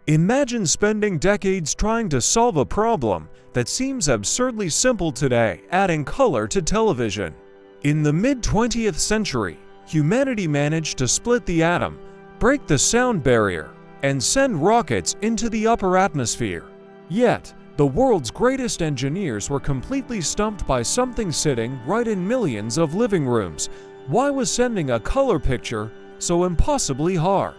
Imagine spending decades trying to solve a problem that seems absurdly simple today, adding color to television. In the mid-20th century, humanity managed to split the atom, break the sound barrier, and send rockets into the upper atmosphere. Yet, the world's greatest engineers were completely stumped by something sitting right in millions of living rooms. Why was sending a color picture so impossibly hard?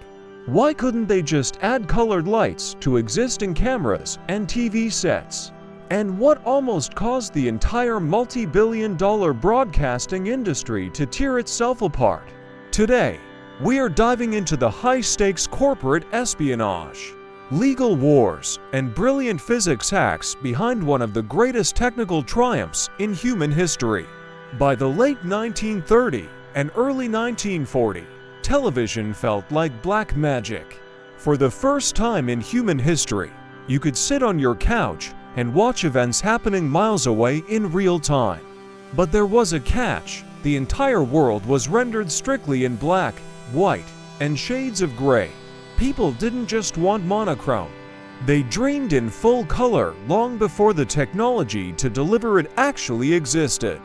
Why couldn't they just add colored lights to existing cameras and TV sets? And what almost caused the entire multi-billion-dollar broadcasting industry to tear itself apart? Today, we are diving into the high-stakes corporate espionage, legal wars, and brilliant physics hacks behind one of the greatest technical triumphs in human history. By the late 1930s and early 1940s, television felt like black magic. For the first time in human history, you could sit on your couch and watch events happening miles away in real time. But there was a catch. The entire world was rendered strictly in black, white, and shades of gray. People didn't just want monochrome. They dreamed in full color long before the technology to deliver it actually existed.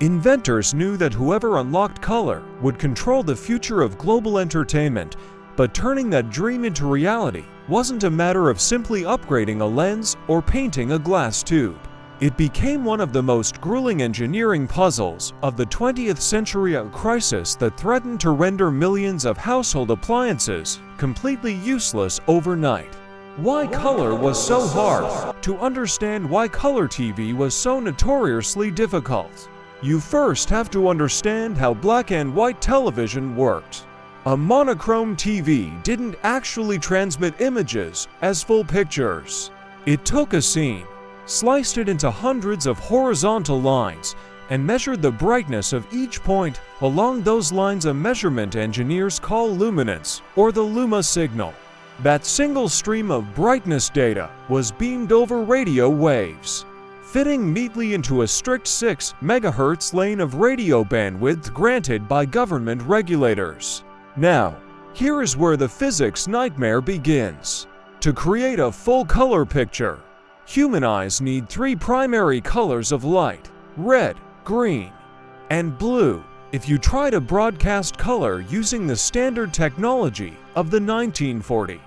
Inventors knew that whoever unlocked color would control the future of global entertainment, but turning that dream into reality wasn't a matter of simply upgrading a lens or painting a glass tube. It became one of the most grueling engineering puzzles of the 20th century, a crisis that threatened to render millions of household appliances completely useless overnight. Why color was so hard? To understand why color TV was so notoriously difficult, you first have to understand how black and white television worked. A monochrome TV didn't actually transmit images as full pictures. It took a scene, sliced it into hundreds of horizontal lines, and measured the brightness of each point along those lines. A measurement engineers call luminance, or the luma signal. That single stream of brightness data was beamed over radio waves, fitting neatly into a strict 6 MHz lane of radio bandwidth granted by government regulators. Now, here is where the physics nightmare begins. To create a full color picture, human eyes need 3 primary colors of light: red, green, and blue. If you try to broadcast color using the standard technology of the 1940s,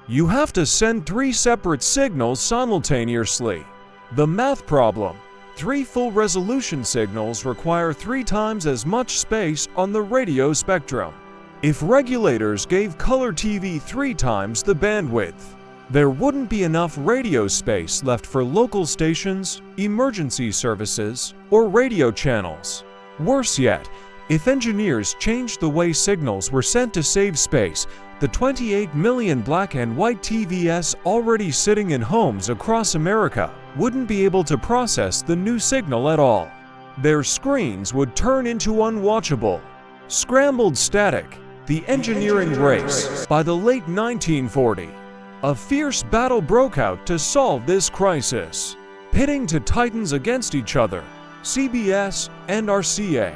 you have to send 3 separate signals simultaneously. The math problem: 3 full-resolution signals require 3 times as much space on the radio spectrum. If regulators gave color TV 3 times the bandwidth, there wouldn't be enough radio space left for local stations, emergency services, or radio channels. Worse yet, if engineers changed the way signals were sent to save space, the 28 million black and white TVs already sitting in homes across America wouldn't be able to process the new signal at all. Their screens would turn into unwatchable, scrambled static. The engineering race. By the late 1940s, a fierce battle broke out to solve this crisis, pitting two titans against each other: CBS and RCA.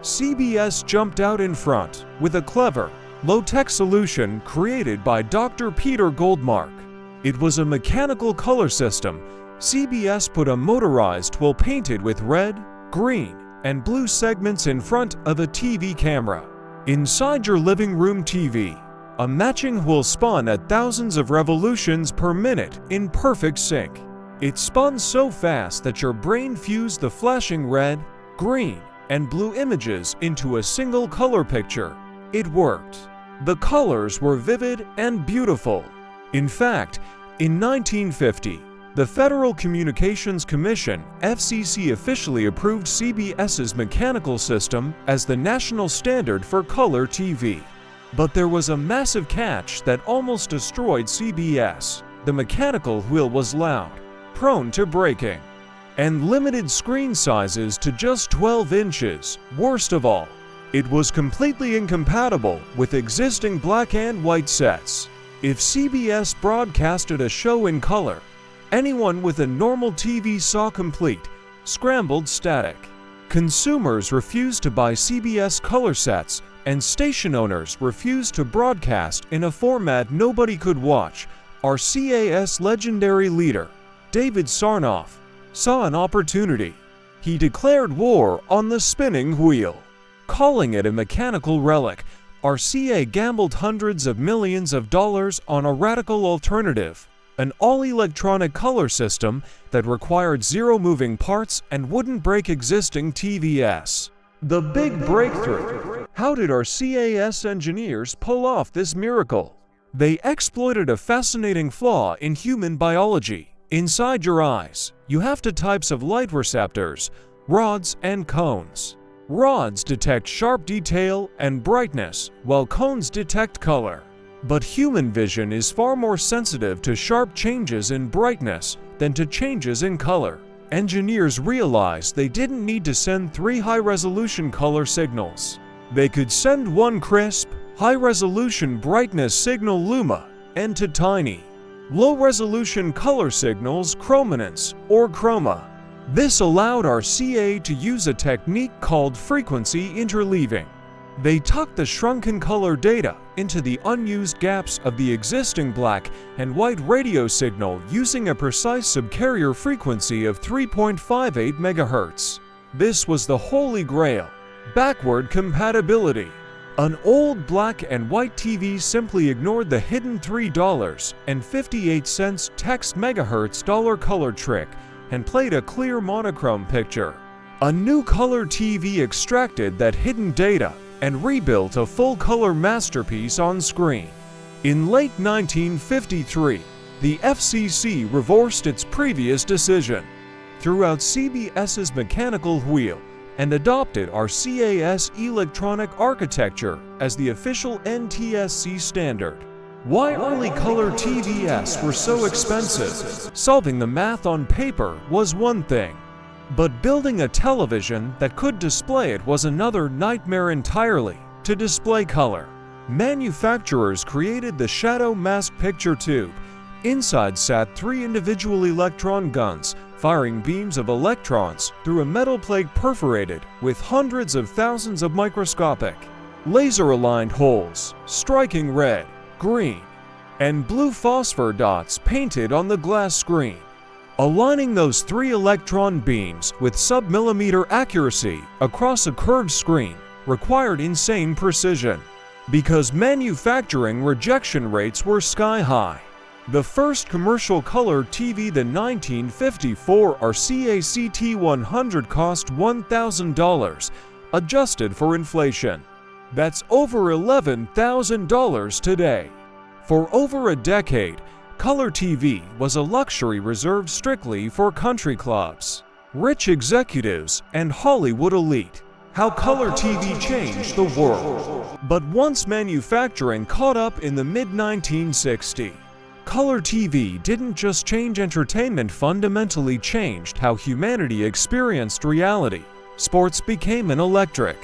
CBS jumped out in front with a clever, low-tech solution created by Dr. Peter Goldmark. It was a mechanical color system. CBS put a motorized wheel painted with red, green, and blue segments in front of a TV camera. Inside your living room TV, a matching wheel spun at thousands of revolutions per minute in perfect sync. It spun so fast that your brain fused the flashing red, green, and blue images into a single color picture. It worked. The colors were vivid and beautiful. In fact, in 1950, the Federal Communications Commission, FCC, officially approved CBS's mechanical system as the national standard for color TV. But there was a massive catch that almost destroyed CBS. The mechanical wheel was loud, prone to breaking, and limited screen sizes to just 12 inches. Worst of all, it was completely incompatible with existing black and white sets. If CBS broadcasted a show in color, anyone with a normal TV saw complete, scrambled static. Consumers refused to buy CBS color sets, and station owners refused to broadcast in a format nobody could watch. RCA's legendary leader, David Sarnoff, saw an opportunity. He declared war on the spinning wheel. Calling it a mechanical relic, RCA gambled hundreds of millions of dollars on a radical alternative, an all-electronic color system that required zero moving parts and wouldn't break existing TVs. The big breakthrough. How did RCA's engineers pull off this miracle? They exploited a fascinating flaw in human biology. Inside your eyes, you have two types of light receptors, rods and cones. Rods detect sharp detail and brightness, while cones detect color. But human vision is far more sensitive to sharp changes in brightness than to changes in color. Engineers realized they didn't need to send 3 high-resolution color signals. They could send one crisp, high-resolution brightness signal luma and two tiny, low-resolution color signals chrominance or chroma. This allowed RCA to use a technique called frequency interleaving. They tucked the shrunken color data into the unused gaps of the existing black and white radio signal using a precise subcarrier frequency of 3.58 MHz. This was the holy grail: backward compatibility. An old black and white TV simply ignored the hidden $3.58 text megahertz dollar color trick and played a clear monochrome picture. A new color TV extracted that hidden data and rebuilt a full-color masterpiece on screen. In late 1953, the FCC reversed its previous decision, threw out CBS's mechanical wheel, and adopted RCA's electronic architecture as the official NTSC standard. Why early color TVs were so expensive? Solving the math on paper was one thing, but building a television that could display it was another nightmare entirely. To display color, manufacturers created the shadow mask picture tube. Inside sat 3 individual electron guns, firing beams of electrons through a metal plate perforated with hundreds of thousands of microscopic, laser-aligned holes, striking red, green, and blue phosphor dots painted on the glass screen. Aligning those 3 electron beams with sub-millimeter accuracy across a curved screen required insane precision, because manufacturing rejection rates were sky-high. The first commercial color TV, the 1954 RCA CT100, cost $1,000, adjusted for inflation. That's over $11,000 today. For over a decade, color TV was a luxury reserved strictly for country clubs, rich executives, and Hollywood elite. How color TV changed the world. But once manufacturing caught up in the mid-1960s, color TV didn't just change entertainment, fundamentally changed how humanity experienced reality. Sports became an electric,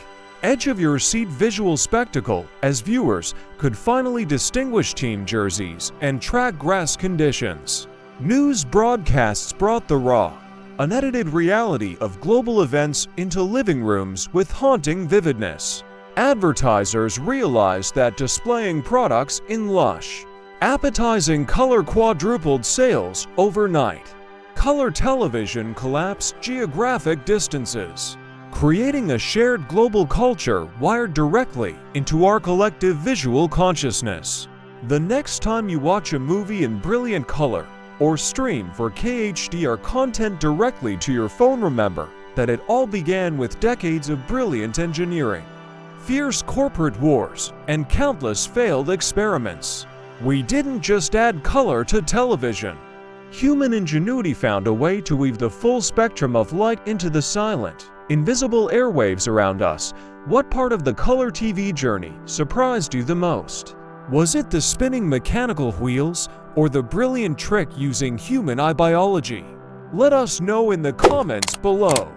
edge-of-your-seat visual spectacle as viewers could finally distinguish team jerseys and track grass conditions. News broadcasts brought the raw, unedited reality of global events into living rooms with haunting vividness. Advertisers realized that displaying products in lush, appetizing color quadrupled sales overnight. Color television collapsed geographic distances, creating a shared global culture wired directly into our collective visual consciousness. The next time you watch a movie in brilliant color or stream for KHDR content directly to your phone, remember that it all began with decades of brilliant engineering, fierce corporate wars, and countless failed experiments. We didn't just add color to television. Human ingenuity found a way to weave the full spectrum of light into the silent, invisible airwaves around us. What part of the color TV journey surprised you the most? Was it the spinning mechanical wheels or the brilliant trick using human eye biology? Let us know in the comments below.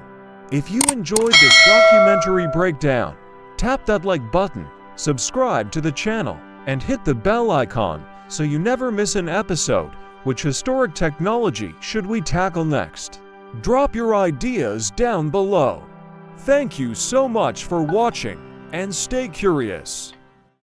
If you enjoyed this documentary breakdown, tap that like button, subscribe to the channel, and hit the bell icon so you never miss an episode. Which historic technology should we tackle next? Drop your ideas down below. Thank you so much for watching, and stay curious.